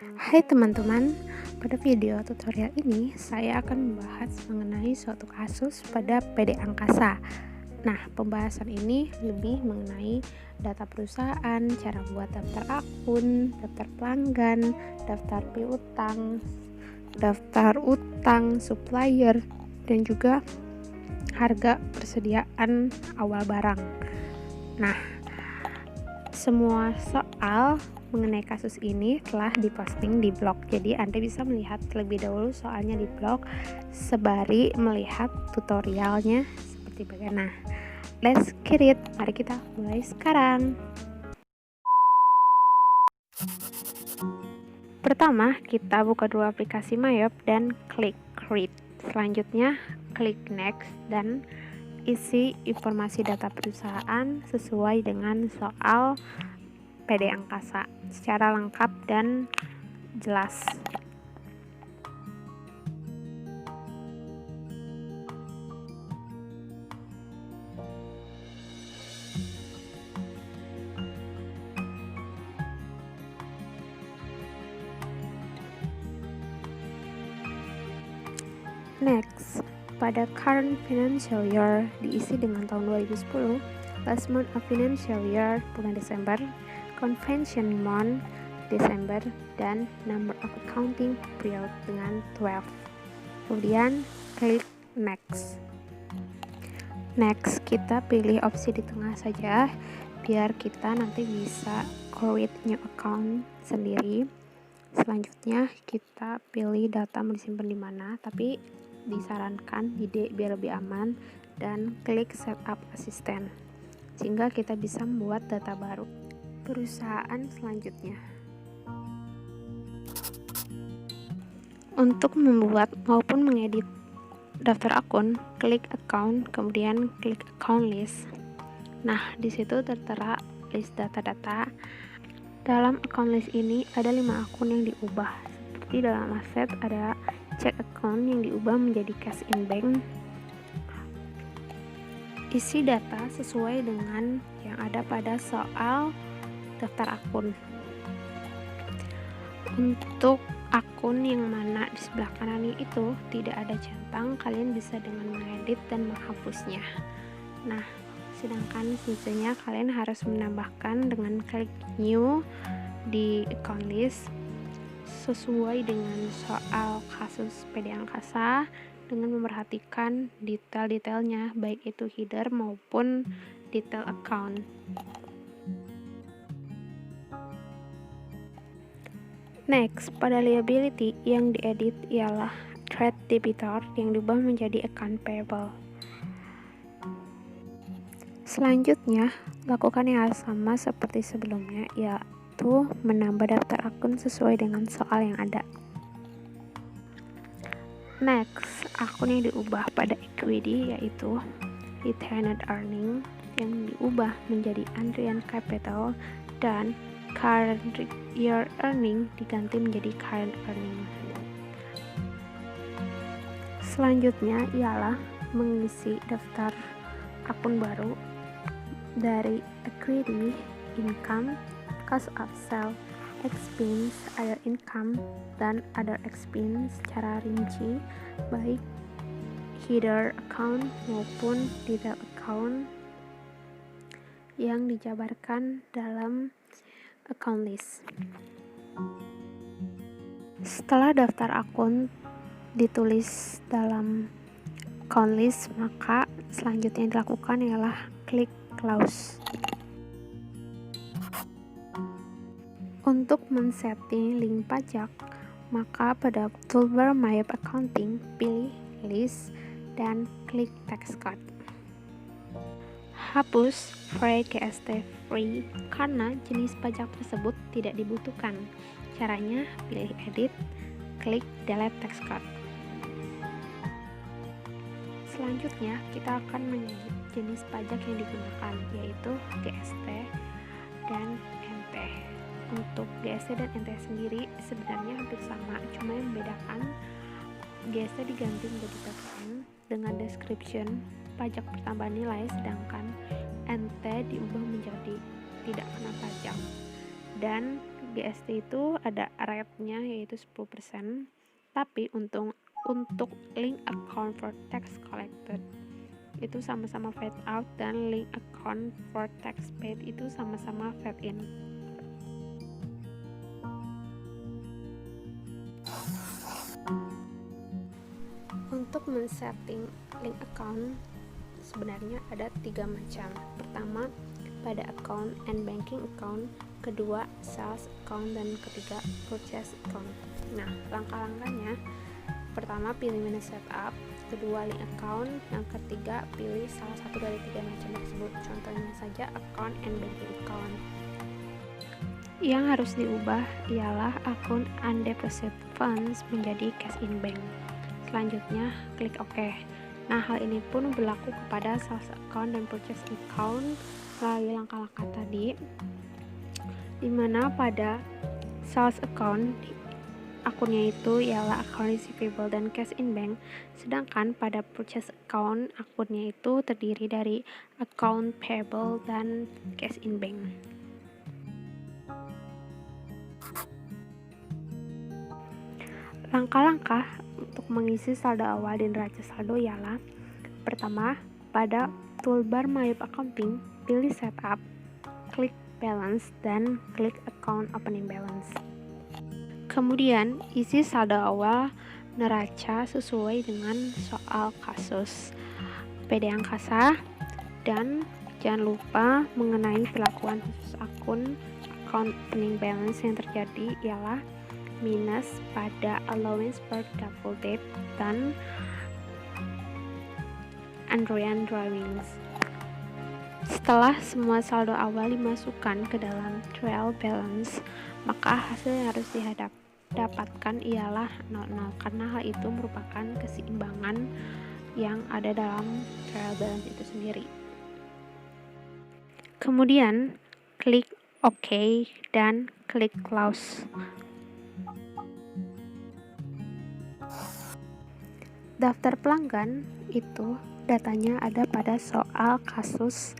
Hai teman-teman, pada video tutorial ini saya akan membahas mengenai suatu kasus pada PD Angkasa. Nah, pembahasan ini lebih mengenai data perusahaan, cara buat daftar akun, daftar pelanggan, daftar piutang, daftar utang, supplier, dan juga harga persediaan awal barang. Nah, semua soal mengenai kasus ini telah diposting di blog, jadi Anda bisa melihat terlebih dahulu soalnya di blog sembari melihat tutorialnya seperti bagaimana. Let's get it, mari kita mulai sekarang. Pertama, kita buka dulu aplikasi Mayop dan klik Create. Selanjutnya, klik Next dan isi informasi data perusahaan sesuai dengan soal PD Angkasa secara lengkap dan jelas. Next, pada current financial year diisi dengan tahun 2010, last month of financial year bulan Desember, convention month Desember, dan number of accounting period dengan 12. Kemudian klik next. Next, kita pilih opsi di tengah saja biar kita nanti bisa create new account sendiri. Selanjutnya kita pilih data mau disimpan di mana, tapi disarankan ide biar lebih aman, dan klik setup assistant sehingga kita bisa membuat data baru perusahaan selanjutnya. Untuk membuat maupun mengedit daftar akun, klik account, kemudian klik account list. Nah, di situ tertera list data-data. Dalam account list ini ada 5 akun yang diubah. Seperti dalam aset ada check account yang diubah menjadi cash in bank. Isi data sesuai dengan yang ada pada soal daftar akun. Untuk akun yang mana di sebelah kanan itu tidak ada centang, kalian bisa dengan mengedit dan menghapusnya. Nah, sedangkan fungsinya kalian harus menambahkan dengan klik new di account list sesuai dengan soal kasus PD Angkasa dengan memerhatikan detail-detailnya, baik itu header maupun detail account. Next, pada liability yang diedit ialah trade debitor yang diubah menjadi account payable. Selanjutnya, lakukan yang sama seperti sebelumnya, yaitu menambah daftar akun sesuai dengan soal yang ada. Next, akun yang diubah pada equity yaitu retained earning yang diubah menjadi Andrian Capital, dan current year earning diganti menjadi current earning. Selanjutnya ialah mengisi daftar akun baru dari equity, income, cost of sale, expense, other income, dan other expense secara rinci, baik header account maupun detail account yang dijabarkan dalam account list. Setelah daftar akun ditulis dalam account list, maka selanjutnya yang dilakukan ialah klik close. Untuk men-setting link pajak, maka pada toolbar Mayop Accounting pilih list dan klik text code. Hapus free GST free karena jenis pajak tersebut tidak dibutuhkan. Caranya pilih edit, klik delete text code. Selanjutnya kita akan mengedit jenis pajak yang digunakan, yaitu GST dan NT. Untuk GST dan NT sendiri sebenarnya hampir sama, cuma yang membedakan GST diganti menjadi token dengan description pajak pertambahan nilai, sedangkan NT diubah menjadi tidak kena pajak, dan GST itu ada rate-nya yaitu 10%, tapi untuk link account for tax collected itu sama-sama fade out, dan link account for tax paid itu sama-sama fade in. Untuk men-setting link account sebenarnya ada 3 macam. Pertama, pada account and banking account, kedua sales account, dan ketiga purchase account. Nah, langkah-langkahnya: pertama, pilih menu setup, kedua link account, yang ketiga pilih salah satu dari 3 macam tersebut. Contohnya saja account and banking account. Yang harus diubah ialah akun undeposited funds menjadi cash in bank. Selanjutnya, klik OK. Nah, hal ini pun berlaku kepada sales account dan purchase account melalui langkah-langkah tadi, di mana pada sales account akunnya itu ialah account receivable dan cash in bank, sedangkan pada purchase account akunnya itu terdiri dari account payable dan cash in bank. Langkah-langkah untuk mengisi saldo awal di neraca saldo ialah: pertama, pada toolbar My Accounting, pilih Setup, klik Balance, dan klik Account Opening Balance. Kemudian, isi saldo awal neraca sesuai dengan soal kasus PD Angkasa, dan jangan lupa mengenai perlakuan khusus akun Account Opening Balance yang terjadi ialah minus pada allowance per double date dan Android drawings. Setelah semua saldo awal dimasukkan ke dalam trial balance, maka hasil yang harus dapatkan ialah 00, karena hal itu merupakan keseimbangan yang ada dalam trial balance itu sendiri. Kemudian klik OK dan klik Close. Daftar pelanggan itu datanya ada pada soal kasus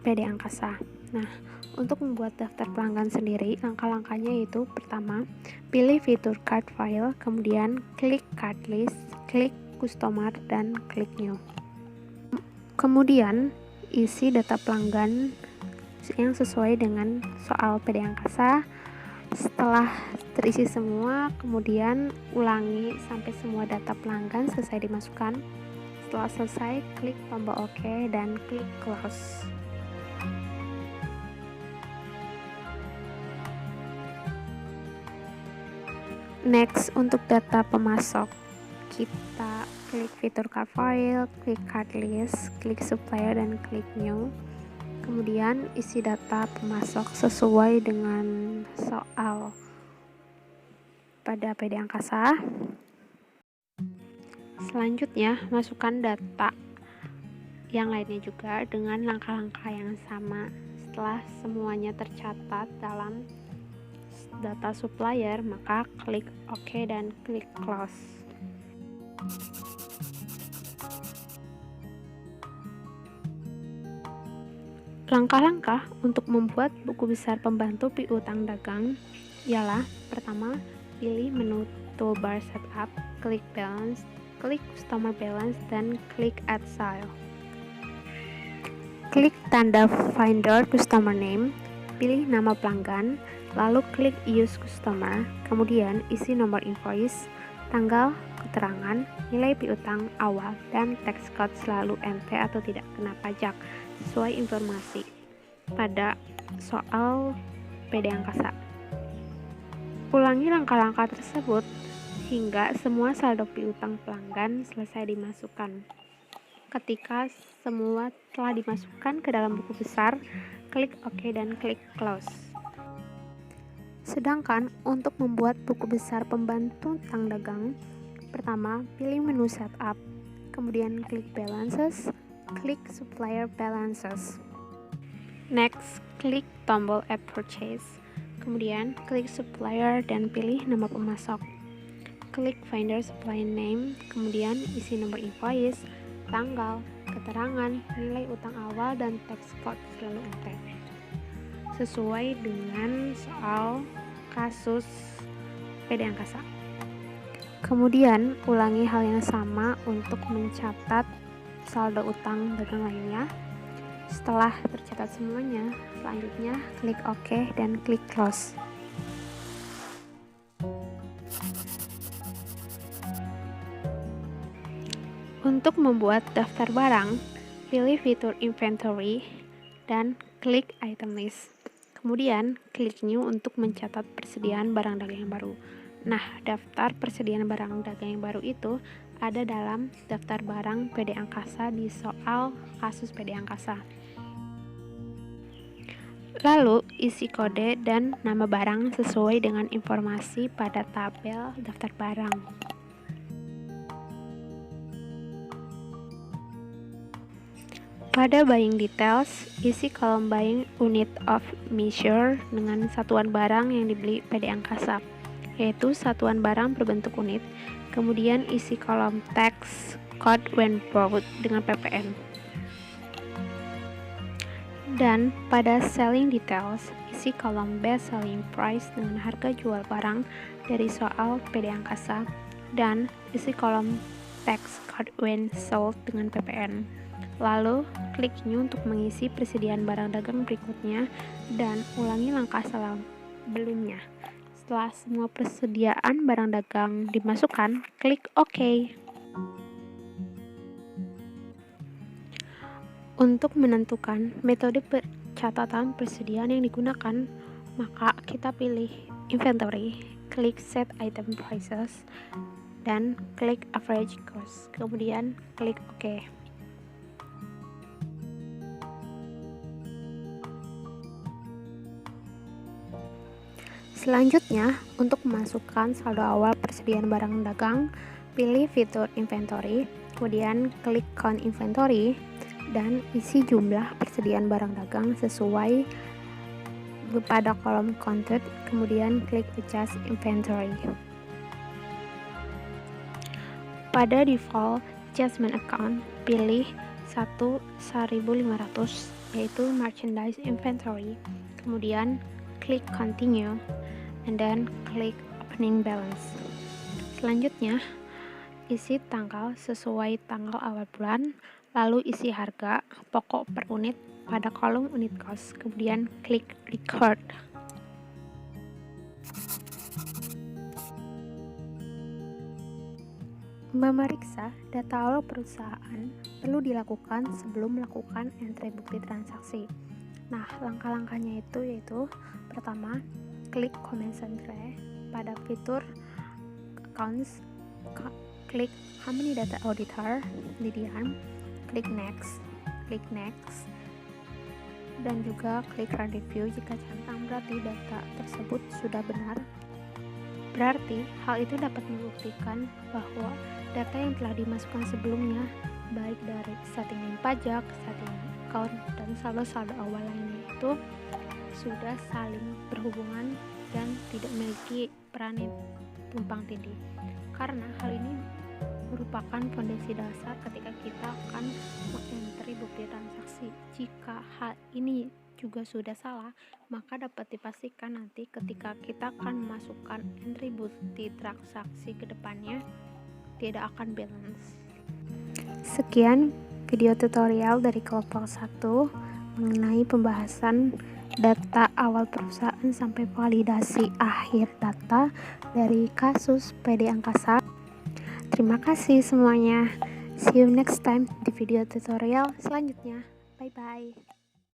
PD Angkasa. Nah, untuk membuat daftar pelanggan sendiri, langkah-langkahnya yaitu: pertama, pilih fitur card file, kemudian klik card list, klik customer, dan klik new. Kemudian isi data pelanggan yang sesuai dengan soal PD Angkasa. Setelah terisi semua, kemudian ulangi sampai semua data pelanggan selesai dimasukkan. Setelah selesai, klik tombol OK dan klik Close. Next, untuk data pemasok, kita klik fitur card file, klik card list, klik supplier, dan klik new. Kemudian isi data pemasok sesuai dengan soal pada PD Angkasa. Selanjutnya, masukkan data yang lainnya juga dengan langkah-langkah yang sama. Setelah semuanya tercatat dalam data supplier, maka klik OK dan klik Close. Langkah-langkah untuk membuat buku besar pembantu piutang dagang ialah: pertama, pilih menu toolbar setup, klik balance, klik customer balance, dan klik add style. Klik tanda finder customer name, pilih nama pelanggan, lalu klik use customer, kemudian isi nomor invoice, tanggal, keterangan, nilai piutang awal, dan tax code selalu NT atau tidak kena pajak sesuai informasi pada soal PD Angkasa. Ulangi langkah-langkah tersebut hingga semua saldo piutang pelanggan selesai dimasukkan. Ketika semua telah dimasukkan ke dalam buku besar, klik OK dan klik Close. Sedangkan untuk membuat buku besar pembantu utang dagang, pertama, pilih menu Setup, kemudian klik Balances, klik Supplier Balances. Next, klik tombol Add Purchase, kemudian klik Supplier dan pilih nama pemasok. Klik Finder Supplier Name, kemudian isi nomor invoice, tanggal, keterangan, nilai utang awal, dan tax code selalu NT. sesuai dengan soal kasus PD Angkasa. Kemudian ulangi hal yang sama untuk mencatat saldo utang dagang lainnya. Setelah tercatat semuanya, selanjutnya klik OK dan klik close. Untuk membuat daftar barang, pilih fitur inventory dan klik item list. Kemudian klik new untuk mencatat persediaan barang dagang yang baru. Nah, daftar persediaan barang dagang yang baru itu ada dalam daftar barang PD Angkasa di soal kasus PD Angkasa. Lalu, isi kode dan nama barang sesuai dengan informasi pada tabel daftar barang. Pada buying details, isi kolom buying unit of measure dengan satuan barang yang dibeli PD Angkasa, yaitu satuan barang berbentuk unit. Kemudian isi kolom text code when bought dengan ppm. Dan pada selling details, isi kolom best selling price dengan harga jual barang dari soal PD Angkasa dan isi kolom text code when sold dengan ppm. Lalu, klik new untuk mengisi persediaan barang dagang berikutnya dan ulangi langkah sebelumnya. Setelah semua persediaan barang dagang dimasukkan, klik OK. Untuk menentukan metode pencatatan persediaan yang digunakan, maka kita pilih inventory, klik set item prices, dan klik average cost. Kemudian klik OK. Selanjutnya, untuk memasukkan saldo awal persediaan barang dagang, pilih fitur inventory, kemudian klik count inventory, dan isi jumlah persediaan barang dagang sesuai pada kolom counted, kemudian klik adjust inventory. Pada default adjustment account, pilih 1.500 yaitu merchandise inventory, kemudian klik continue, and then klik opening balance. Selanjutnya, isi tanggal sesuai tanggal awal bulan, lalu isi harga pokok per unit pada kolom unit cost, kemudian klik record. Memeriksa data awal perusahaan perlu dilakukan sebelum melakukan entry bukti transaksi. Nah, langkah-langkahnya itu yaitu pertama, klik comment entry pada fitur accounts, klik how many data auditor, kemudian klik next, dan juga klik run review. Jika centang berarti data tersebut sudah benar, berarti hal itu dapat membuktikan bahwa data yang telah dimasukkan sebelumnya, baik dari settingan pajak, settingan account, dan saldo-saldo awal lainnya itu sudah saling berhubungan dan tidak memiliki peran tumpang tindih. Karena hal ini merupakan fondasi dasar ketika kita akan mengentry bukti transaksi. Jika hal ini juga sudah salah, maka dapat dipastikan nanti ketika kita akan memasukkan entry bukti transaksi ke depannya tidak akan balance. Sekian video tutorial dari kelompok 1 mengenai pembahasan data awal perusahaan sampai validasi akhir data dari kasus PD Angkasa. Terima kasih semuanya. See you next time di video tutorial selanjutnya. Bye bye.